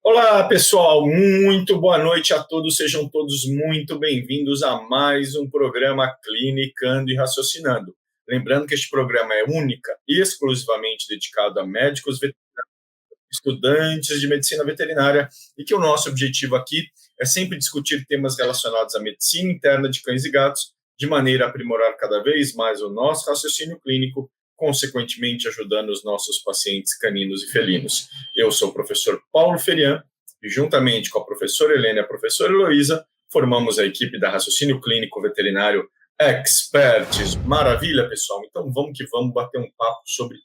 Olá, pessoal, muito boa noite a todos, sejam todos muito bem-vindos a mais um programa Clinicando e Raciocinando. Lembrando que este programa é única e exclusivamente dedicado a médicos veterinários, estudantes de medicina veterinária e que o nosso objetivo aqui é sempre discutir temas relacionados à medicina interna de cães e gatos, de maneira a aprimorar cada vez mais o nosso raciocínio clínico, consequentemente ajudando os nossos pacientes caninos e felinos. Eu sou o professor Paulo Ferian e, juntamente com a professora Helena e a professora Heloísa, formamos a equipe da Raciocínio Clínico Veterinário Experts. Maravilha, pessoal? Então vamos que vamos bater um papo sobre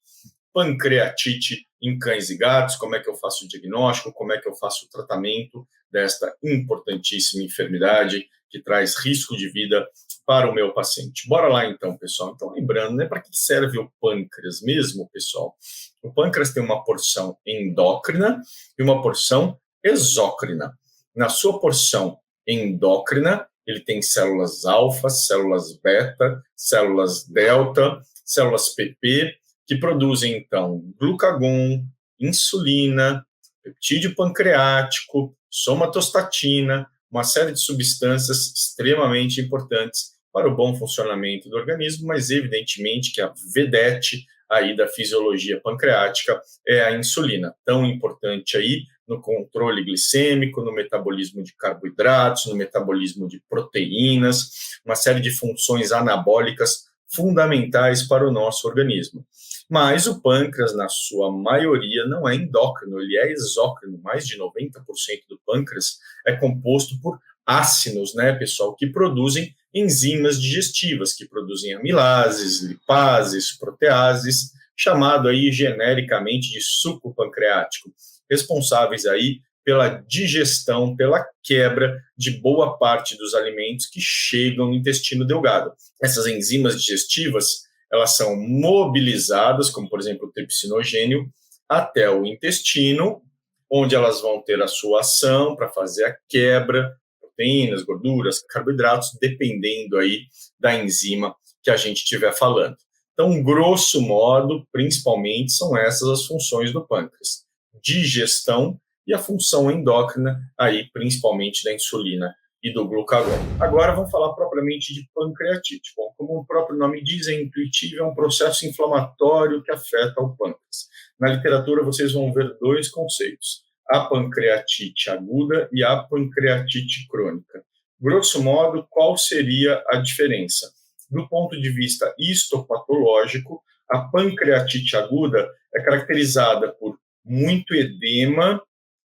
pancreatite em cães e gatos, como é que eu faço o diagnóstico, como é que eu faço o tratamento desta importantíssima enfermidade que traz risco de vida para o meu paciente. Bora lá então, pessoal. Então, lembrando, né, para que serve o pâncreas mesmo, pessoal? O pâncreas tem uma porção endócrina e uma porção exócrina. Na sua porção endócrina, ele tem células alfa, células beta, células delta, células PP, que produzem, então, glucagon, insulina, peptídeo pancreático, somatostatina, uma série de substâncias extremamente importantes para o bom funcionamento do organismo, mas evidentemente que a vedete aí da fisiologia pancreática é a insulina, tão importante aí no controle glicêmico, no metabolismo de carboidratos, no metabolismo de proteínas, uma série de funções anabólicas fundamentais para o nosso organismo. Mas o pâncreas, na sua maioria, não é endócrino, ele é exócrino. Mais de 90% do pâncreas é composto por ácidos, né, pessoal, que produzem enzimas digestivas, que produzem amilases, lipases, proteases, chamado aí genericamente de suco pancreático, responsáveis aí pela digestão, pela quebra de boa parte dos alimentos que chegam no intestino delgado. Essas enzimas digestivas, elas são mobilizadas, como por exemplo o tripsinogênio, até o intestino, onde elas vão ter a sua ação para fazer a quebra, proteínas, gorduras, carboidratos, dependendo aí da enzima que a gente estiver falando. Então, grosso modo, principalmente, são essas as funções do pâncreas. Digestão e a função endócrina, aí principalmente da insulina e do glucagon. Agora vamos falar propriamente de pancreatite. Bom, como o próprio nome diz, é intuitivo, é um processo inflamatório que afeta o pâncreas. Na literatura vocês vão ver dois conceitos, a pancreatite aguda e a pancreatite crônica. Grosso modo, qual seria a diferença? Do ponto de vista histopatológico, a pancreatite aguda é caracterizada por muito edema,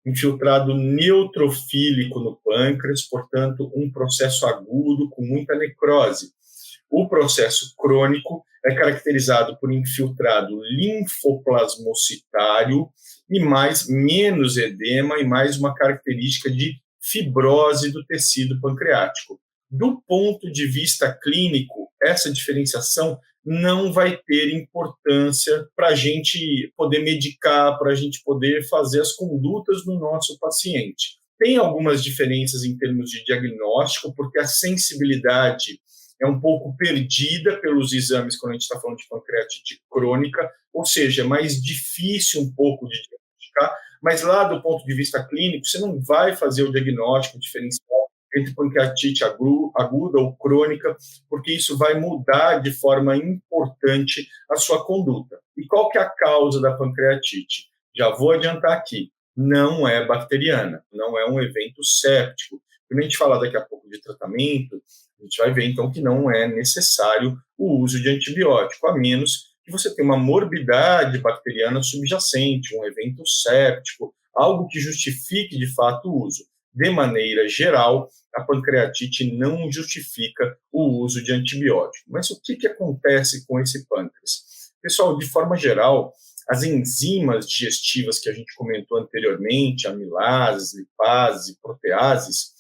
infiltrado neutrofílico no pâncreas, portanto, um processo agudo com muita necrose. O processo crônico é caracterizado por infiltrado linfoplasmocitário e menos edema e mais uma característica de fibrose do tecido pancreático. Do ponto de vista clínico, essa diferenciação não vai ter importância para a gente poder medicar, para a gente poder fazer as condutas do nosso paciente. Tem algumas diferenças em termos de diagnóstico, porque a sensibilidade é um pouco perdida pelos exames quando a gente está falando de pancreatite crônica, ou seja, é mais difícil um pouco de diagnosticar, mas lá do ponto de vista clínico, você não vai fazer o diagnóstico diferencial entre pancreatite aguda ou crônica, porque isso vai mudar de forma importante a sua conduta. E qual que é a causa da pancreatite? Já vou adiantar aqui, não é bacteriana, não é um evento séptico. Quando a gente falar daqui a pouco de tratamento, a gente vai ver então que não é necessário o uso de antibiótico, a menos que você tenha uma morbidade bacteriana subjacente, um evento séptico, algo que justifique de fato o uso. De maneira geral, a pancreatite não justifica o uso de antibiótico. Mas o que acontece com esse pâncreas? Pessoal, de forma geral, as enzimas digestivas que a gente comentou anteriormente, amilases, lipases e proteases,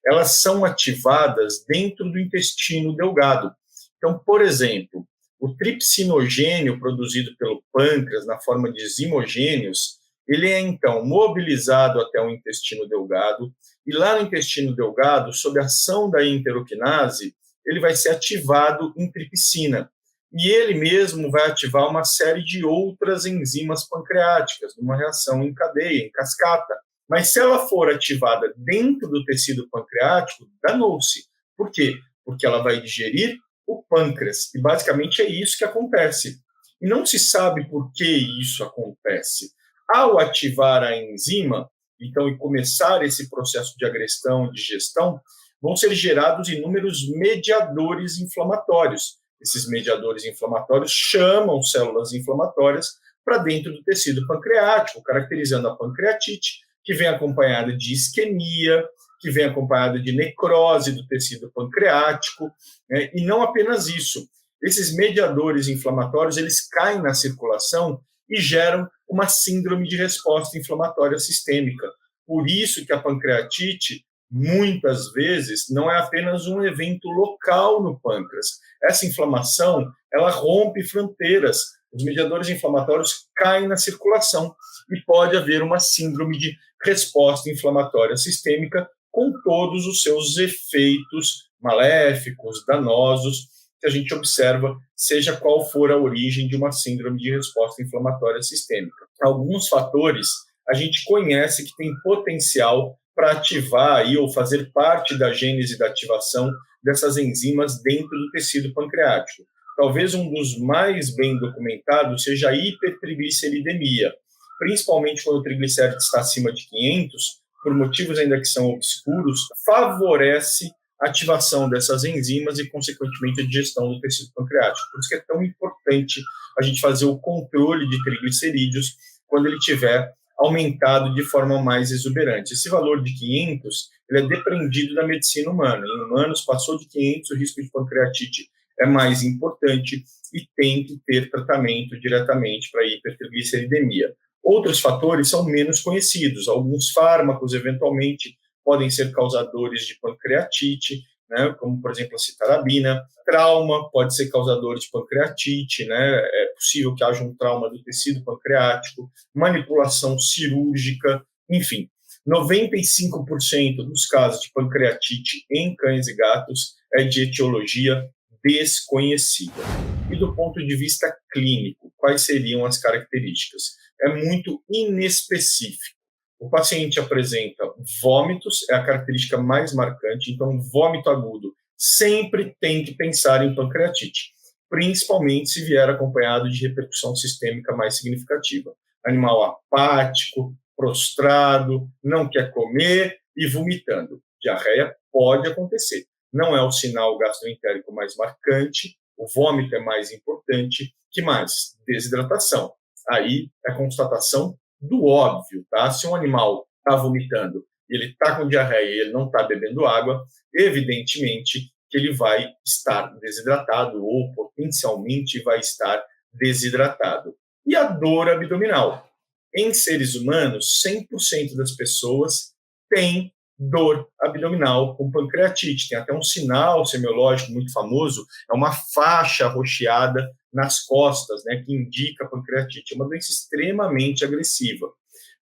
elas são ativadas dentro do intestino delgado. Então, por exemplo, o tripsinogênio produzido pelo pâncreas na forma de zimogênios, ele é, então, mobilizado até o intestino delgado, e lá no intestino delgado, sob a ação da enteroquinase, ele vai ser ativado em tripsina. E ele mesmo vai ativar uma série de outras enzimas pancreáticas, numa reação em cadeia, em cascata. Mas se ela for ativada dentro do tecido pancreático, danou-se. Por quê? Porque ela vai digerir o pâncreas. E basicamente é isso que acontece. E não se sabe por que isso acontece. Ao ativar a enzima, então, e começar esse processo de agressão, de digestão, vão ser gerados inúmeros mediadores inflamatórios. Esses mediadores inflamatórios chamam células inflamatórias para dentro do tecido pancreático, caracterizando a pancreatite, que vem acompanhada de isquemia, que vem acompanhada de necrose do tecido pancreático, né? E não apenas isso. Esses mediadores inflamatórios, eles caem na circulação e geram uma síndrome de resposta inflamatória sistêmica. Por isso que a pancreatite, muitas vezes, não é apenas um evento local no pâncreas. Essa inflamação, ela rompe fronteiras. Os mediadores inflamatórios caem na circulação e pode haver uma síndrome de resposta inflamatória sistêmica com todos os seus efeitos maléficos, danosos, que a gente observa, seja qual for a origem de uma síndrome de resposta inflamatória sistêmica. Alguns fatores a gente conhece que tem potencial para ativar aí, ou fazer parte da gênese da ativação dessas enzimas dentro do tecido pancreático. Talvez um dos mais bem documentados seja a hipertrigliceridemia, principalmente quando o triglicérido está acima de 500, por motivos ainda que são obscuros, favorece a ativação dessas enzimas e, consequentemente, a digestão do tecido pancreático. Por isso que é tão importante a gente fazer o controle de triglicerídeos quando ele tiver aumentado de forma mais exuberante. Esse valor de 500 ele é dependido da medicina humana. Em humanos, passou de 500, o risco de pancreatite é mais importante e tem que ter tratamento diretamente para a hipertrigliceridemia. Outros fatores são menos conhecidos. Alguns fármacos, eventualmente, podem ser causadores de pancreatite, né, como, por exemplo, a citarabina. Trauma pode ser causador de pancreatite, né, é possível que haja um trauma do tecido pancreático, manipulação cirúrgica, enfim. 95% dos casos de pancreatite em cães e gatos é de etiologia desconhecida. E do ponto de vista clínico, quais seriam as características? É muito inespecífico. O paciente apresenta vômitos, é a característica mais marcante, então vômito agudo sempre tem que pensar em pancreatite, principalmente se vier acompanhado de repercussão sistêmica mais significativa. Animal apático, prostrado, não quer comer e vomitando. Diarreia pode acontecer. Não é o sinal gastroentérico mais marcante, o vômito é mais importante. Que mais? Desidratação. Aí é constatação do óbvio, tá? Se um animal está vomitando e ele está com diarreia e ele não está bebendo água, evidentemente que ele vai estar desidratado ou potencialmente vai estar desidratado. E a dor abdominal. Em seres humanos, 100% das pessoas têm dor abdominal com pancreatite. Tem até um sinal semiológico muito famoso, é uma faixa arroxeada nas costas, né, que indica pancreatite. É uma doença extremamente agressiva.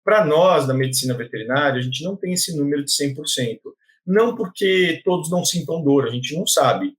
Para nós, da medicina veterinária, a gente não tem esse número de 100%. Não porque todos não sintam dor, a gente não sabe,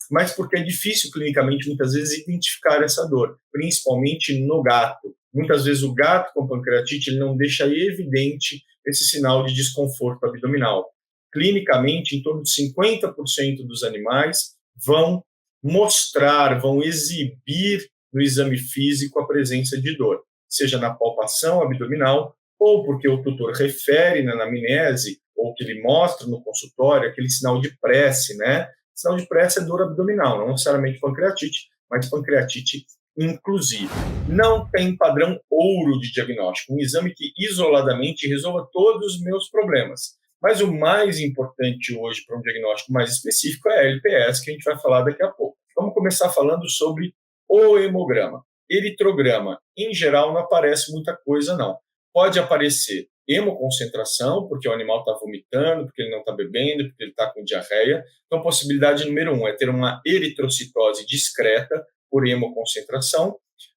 mas porque é difícil clinicamente, muitas vezes, identificar essa dor, principalmente no gato. Muitas vezes o gato com pancreatite ele não deixa evidente esse sinal de desconforto abdominal. Clinicamente, em torno de 50% dos animais vão mostrar, vão exibir no exame físico a presença de dor, seja na palpação abdominal ou porque o tutor refere na anamnese ou que ele mostra no consultório aquele sinal de prece, né? Sinal de prece é dor abdominal, não necessariamente pancreatite, mas pancreatite inclusive. Não tem padrão ouro de diagnóstico, um exame que isoladamente resolva todos os meus problemas. Mas o mais importante hoje para um diagnóstico mais específico é a LPS, que a gente vai falar daqui a pouco. Vamos começar falando sobre o hemograma. Eritrograma, em geral, não aparece muita coisa, não. Pode aparecer hemoconcentração, porque o animal está vomitando, porque ele não está bebendo, porque ele está com diarreia. Então, possibilidade número 1 é ter uma eritrocitose discreta por hemoconcentração.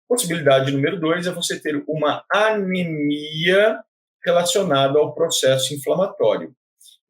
Possibilidade número 2 é você ter uma anemia relacionada ao processo inflamatório.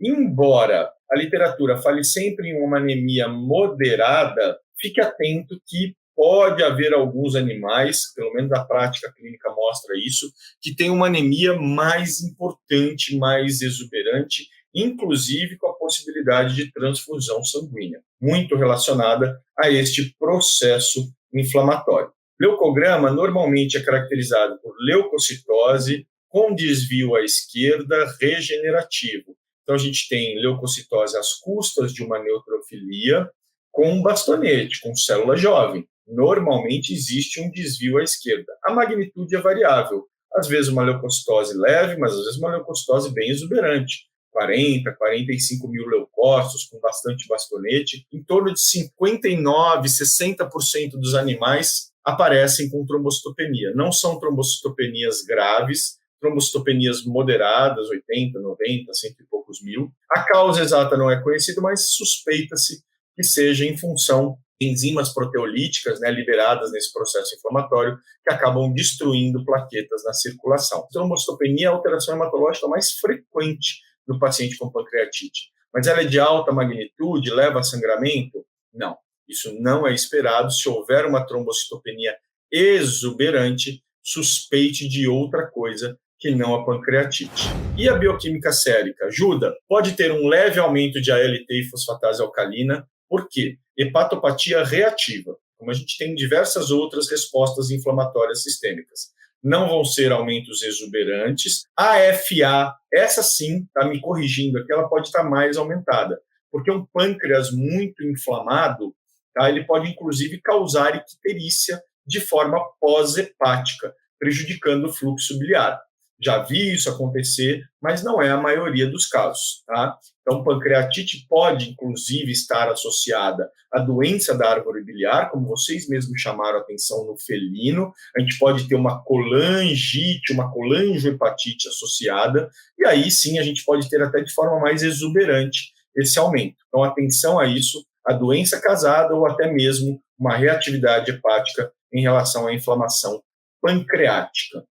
Embora a literatura fale sempre em uma anemia moderada, fique atento que pode haver alguns animais, pelo menos a prática clínica mostra isso, que tem uma anemia mais importante, mais exuberante, inclusive com a possibilidade de transfusão sanguínea, muito relacionada a este processo inflamatório. Leucograma normalmente é caracterizado por leucocitose com desvio à esquerda regenerativo. Então, a gente tem leucocitose às custas de uma neutrofilia com bastonete, com célula jovem. Normalmente existe um desvio à esquerda. A magnitude é variável. Às vezes uma leucocitose leve, mas às vezes uma leucocitose bem exuberante. 40, 45 mil leucócitos com bastante bastonete. Em torno de 59, 60% dos animais aparecem com trombocitopenia. Não são trombocitopenias graves, trombocitopenias moderadas, 80, 90, cento e poucos mil. A causa exata não é conhecida, mas suspeita-se que seja em função de enzimas proteolíticas, liberadas nesse processo inflamatório, que acabam destruindo plaquetas na circulação. Trombocitopenia é a alteração hematológica mais frequente no paciente com pancreatite. Mas ela é de alta magnitude, leva a sangramento? Não. Isso não é esperado. Se houver uma trombocitopenia exuberante, suspeite de outra coisa que não a pancreatite. E a bioquímica sérica ajuda? Pode ter um leve aumento de ALT e fosfatase alcalina. Por quê? Hepatopatia reativa, como a gente tem diversas outras respostas inflamatórias sistêmicas. Não vão ser aumentos exuberantes. A AFA, essa sim, está me corrigindo aqui, ela pode estar mais aumentada, porque um pâncreas muito inflamado, ele pode inclusive causar icterícia de forma pós-hepática, prejudicando o fluxo biliar. Já vi isso acontecer, mas não é a maioria dos casos. Tá? Então, pancreatite pode, inclusive, estar associada à doença da árvore biliar, como vocês mesmos chamaram a atenção no felino. A gente pode ter uma colangite, uma colangiohepatite associada, e aí sim a gente pode ter até de forma mais exuberante esse aumento. Então, atenção a isso, a doença casada ou até mesmo uma reatividade hepática em relação à inflamação pancreática.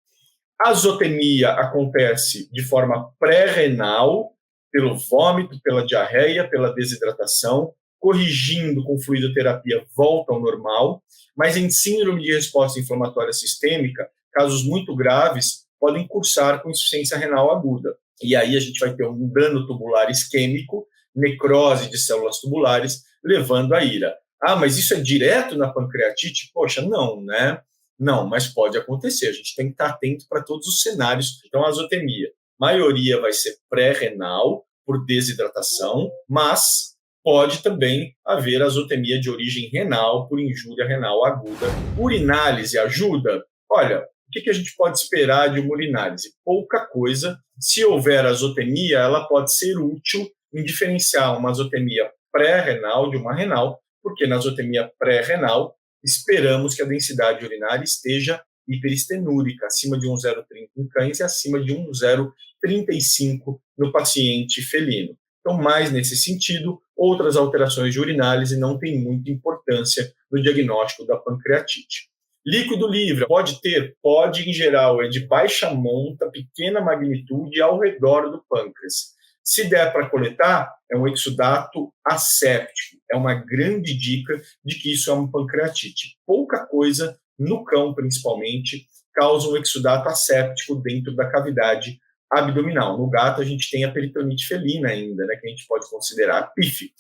A azotemia acontece de forma pré-renal, pelo vômito, pela diarreia, pela desidratação, corrigindo com fluidoterapia volta ao normal, mas em síndrome de resposta inflamatória sistêmica, casos muito graves podem cursar com insuficiência renal aguda. E aí a gente vai ter um dano tubular isquêmico, necrose de células tubulares, levando à ira. Ah, mas isso é direto na pancreatite? Poxa, não, né? Não, mas pode acontecer. A gente tem que estar atento para todos os cenários. Então, a azotemia, maioria vai ser pré-renal, por desidratação, mas pode também haver azotemia de origem renal, por injúria renal aguda. Urinálise ajuda? Olha, o que a gente pode esperar de uma urinálise? Pouca coisa. Se houver azotemia, ela pode ser útil em diferenciar uma azotemia pré-renal de uma renal, porque na azotemia pré-renal, esperamos que a densidade urinária esteja hiperistenúrica, acima de 1,030 em cães e acima de 1,035 no paciente felino. Então, mais nesse sentido, outras alterações de urinálise não têm muita importância no diagnóstico da pancreatite. Líquido livre, pode ter? Pode, em geral, é de baixa monta, pequena magnitude ao redor do pâncreas. Se der para coletar, é um exudato asséptico. É uma grande dica de que isso é uma pancreatite. Pouca coisa, no cão principalmente, causa um exudato asséptico dentro da cavidade abdominal. No gato, a gente tem a peritonite felina ainda, que a gente pode considerar a PIF.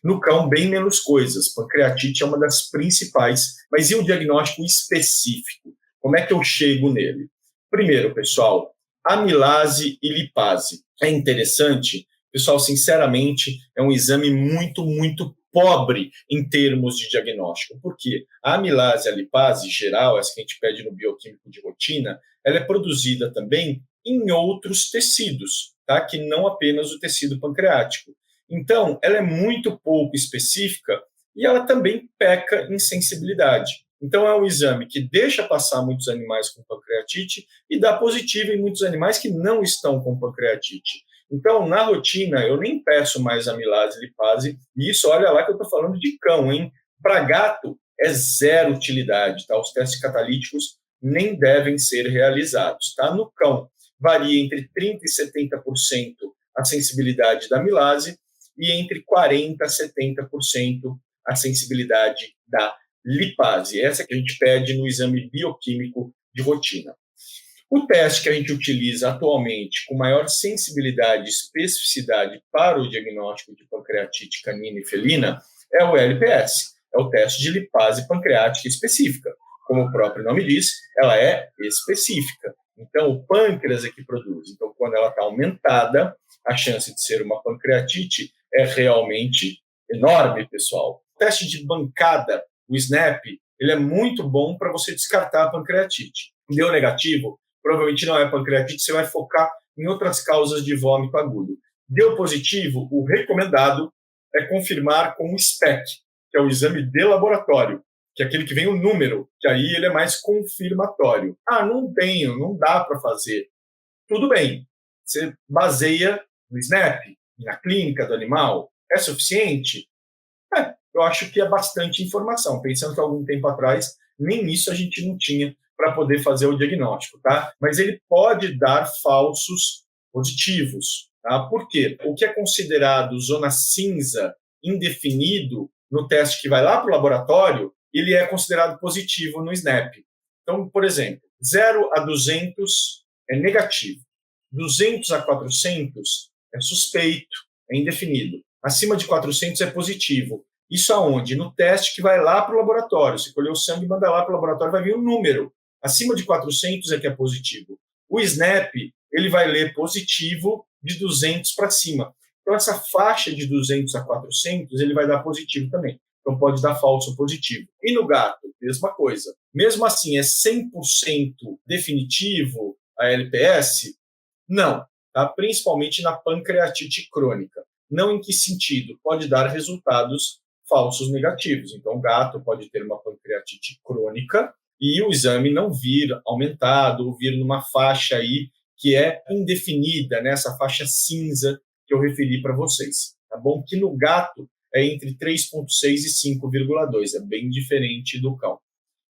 No cão, bem menos coisas. Pancreatite é uma das principais. Mas e o diagnóstico específico? Como é que eu chego nele? Primeiro, pessoal, amilase e lipase. É interessante, pessoal, sinceramente, é um exame muito, muito pobre em termos de diagnóstico. Por quê? A amilase e a lipase geral, essa que a gente pede no bioquímico de rotina, ela é produzida também em outros tecidos, tá? Que não apenas o tecido pancreático. Então, ela é muito pouco específica e ela também peca em sensibilidade. Então, é um exame que deixa passar muitos animais com pancreatite e dá positivo em muitos animais que não estão com pancreatite. Então, na rotina, eu nem peço mais amilase e lipase, e isso, olha lá que eu estou falando de cão, hein? Para gato, é zero utilidade, tá? Os testes catalíticos nem devem ser realizados, tá? No cão, varia entre 30% e 70% a sensibilidade da amilase e entre 40% a 70% a sensibilidade da lipase, essa que a gente pede no exame bioquímico de rotina. O teste que a gente utiliza atualmente com maior sensibilidade e especificidade para o diagnóstico de pancreatite canina e felina é o LPS, é o teste de lipase pancreática específica. Como o próprio nome diz, ela é específica. Então, o pâncreas é que produz. Então, quando ela está aumentada, a chance de ser uma pancreatite é realmente enorme, pessoal. O teste de bancada, o SNAP, ele é muito bom para você descartar a pancreatite. Deu negativo? Provavelmente não é pancreatite, você vai focar em outras causas de vômito agudo. Deu positivo? O recomendado é confirmar com o SPEC, que é o exame de laboratório, que é aquele que vem o número, que aí ele é mais confirmatório. Ah, não tenho, não dá para fazer. Tudo bem, você baseia no SNAP, na clínica do animal, é suficiente? Eu acho que é bastante informação, pensando que algum tempo atrás nem isso a gente não tinha para poder fazer o diagnóstico, tá? Mas ele pode dar falsos positivos, tá? Por quê? O que é considerado zona cinza indefinido no teste que vai lá para o laboratório, ele é considerado positivo no SNAP. Então, por exemplo, 0 a 200 é negativo, 200 a 400 é suspeito, é indefinido. Acima de 400 é positivo. Isso aonde? No teste que vai lá para o laboratório. Você colheu o sangue e manda lá para o laboratório, vai vir um número. Acima de 400 é que é positivo. O SNAP, ele vai ler positivo de 200 para cima. Então, essa faixa de 200 a 400, ele vai dar positivo também. Então, pode dar falso positivo. E no gato, mesma coisa. Mesmo assim, é 100% definitivo a LPS? Não, tá? Principalmente na pancreatite crônica. Não em que sentido? Pode dar resultados falsos negativos. Então, o gato pode ter uma pancreatite crônica e o exame não vir aumentado, ou vir numa faixa aí que é indefinida, né? Essa faixa cinza que eu referi para vocês. Tá bom? Que no gato é entre 3,6 e 5,2, é bem diferente do cão.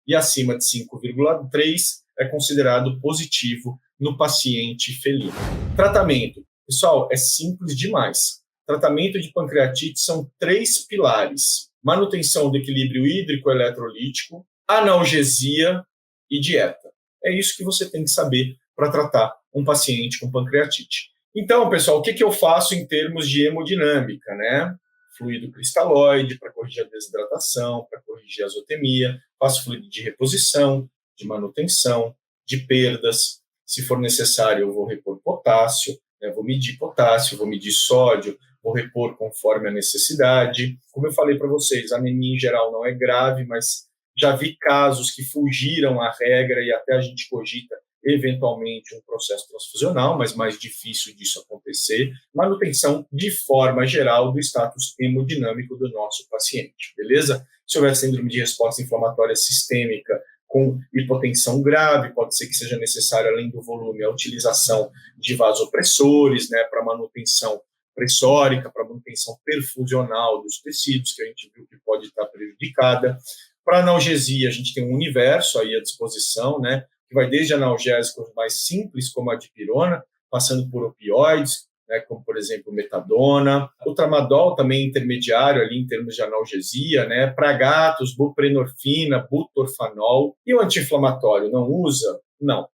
E acima de 5,3 é considerado positivo no paciente felino. Tratamento. Pessoal, é simples demais. Tratamento de pancreatite são 3 pilares: manutenção do equilíbrio hídrico-eletrolítico, analgesia e dieta. É isso que você tem que saber para tratar um paciente com pancreatite. Então, pessoal, o que eu faço em termos de hemodinâmica, né? Fluido cristalóide para corrigir a desidratação, para corrigir a azotemia, faço fluido de reposição, de manutenção, de perdas. Se for necessário, eu vou repor potássio, vou medir potássio, vou medir sódio, vou repor conforme a necessidade. Como eu falei para vocês, a anemia em geral não é grave, mas já vi casos que fugiram à regra e até a gente cogita eventualmente um processo transfusional, mas mais difícil disso acontecer. Manutenção de forma geral do status hemodinâmico do nosso paciente, beleza? Se houver síndrome de resposta inflamatória sistêmica com hipotensão grave, pode ser que seja necessário, além do volume, a utilização de vasopressores, né, para manutenção pressórica, para manutenção perfusional dos tecidos, que a gente viu que pode estar prejudicada. Para analgesia, a gente tem um universo aí à disposição, né, que vai desde analgésicos mais simples, como a dipirona, passando por opioides, né, como, por exemplo, metadona. O tramadol também intermediário ali em termos de analgesia, né, para gatos, buprenorfina, butorfanol. E o anti-inflamatório não usa? Não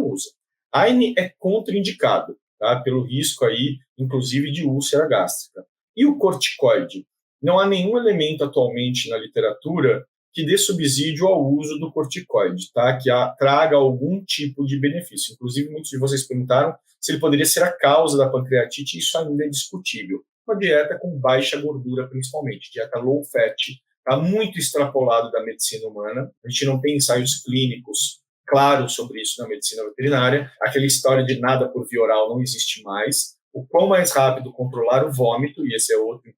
usa. AINE é contraindicado, tá, pelo risco aí, inclusive, de úlcera gástrica. E o corticoide? Não há nenhum elemento atualmente na literatura que dê subsídio ao uso do corticoide, tá? Que traga algum tipo de benefício. Inclusive, muitos de vocês perguntaram se ele poderia ser a causa da pancreatite, e isso ainda é discutível. Uma dieta com baixa gordura, principalmente, dieta low fat, tá muito extrapolado da medicina humana. A gente não tem ensaios clínicos claros sobre isso na medicina veterinária. Aquela história de nada por via oral não existe mais. O quão mais rápido controlar o vômito, e esse é outro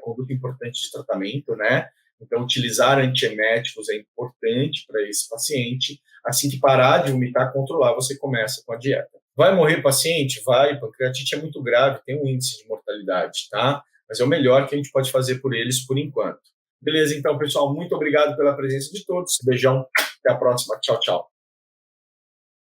conduta importante de tratamento, né? Então, utilizar antieméticos é importante para esse paciente. Assim que parar de vomitar, controlar, você começa com a dieta. Vai morrer paciente? Vai. Pancreatite é muito grave, tem um índice de mortalidade, tá? Mas é o melhor que a gente pode fazer por eles por enquanto. Beleza, então, pessoal, muito obrigado pela presença de todos. Beijão, até a próxima. Tchau, tchau.